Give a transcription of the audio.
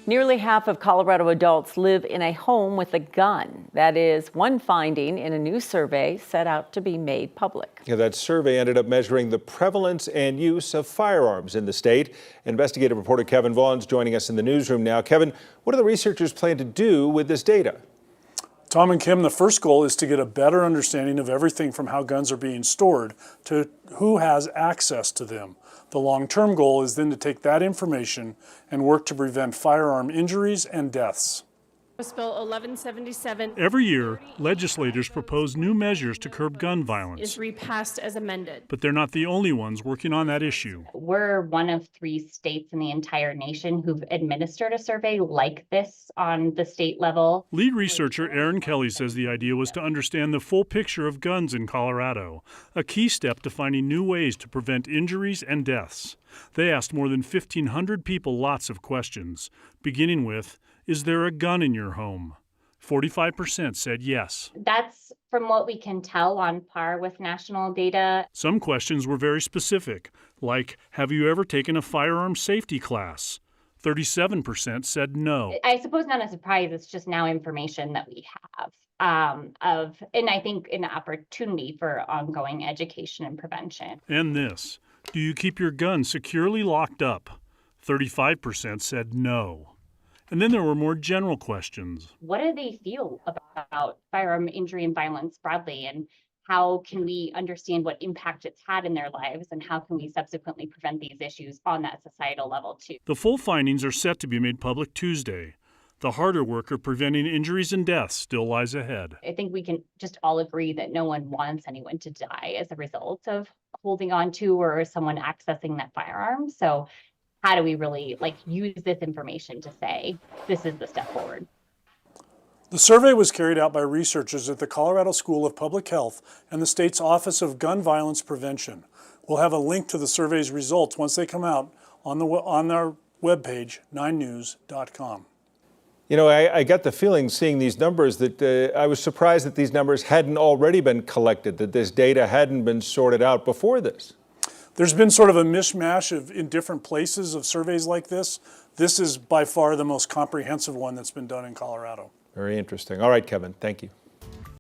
Nearly half of Colorado adults live in a home with a gun. That is one finding in a new survey set out to be made public. Yeah, that survey ended up measuring the prevalence and use of firearms in the state. Investigative reporter Kevin Vaughn's joining us in the newsroom now. Kevin, what do the researchers plan to do with this data? Tom and Kim, the first goal is to get a better understanding of everything from how guns are being stored to who has access to them. The long-term goal is then to take that information and work to prevent firearm injuries and deaths. House Bill 1177. Every year, legislators propose new measures to curb gun violence. Is repassed as amended. But they're not the only ones working on that issue. We're one of 3 states in the entire nation who've administered a survey like this on the state level. Lead researcher Erin Kelly says the idea was to understand the full picture of guns in Colorado, a key step to finding new ways to prevent injuries and deaths. They asked more than 1,500 people lots of questions, beginning with, is there a gun in your home? 45% said yes. That's, from what we can tell, on par with national data. Some questions were very specific, like, have you ever taken a firearm safety class? 37% said no. I suppose not a surprise, it's just now information that we have and I think an opportunity for ongoing education and prevention. And this, do you keep your gun securely locked up? 35% said no. And then there were more general questions. What do they feel about firearm injury and violence broadly? And how can we understand what impact it's had in their lives? And how can we subsequently prevent these issues on that societal level too? The full findings are set to be made public Tuesday. The harder work of preventing injuries and deaths still lies ahead. I think we can just all agree that no one wants anyone to die as a result of holding on to or someone accessing that firearm. So how do we really use this information to say this is the step forward? The survey was carried out by researchers at the Colorado School of Public Health and the state's Office of Gun Violence Prevention. We'll have a link to the survey's results once they come out on our webpage, 9news.com. You know, I got the feeling seeing these numbers that I was surprised that these numbers hadn't already been collected, that this data hadn't been sorted out before this. There's been sort of a mishmash in different places of surveys like this. This is by far the most comprehensive one that's been done in Colorado. Very interesting. All right, Kevin, thank you.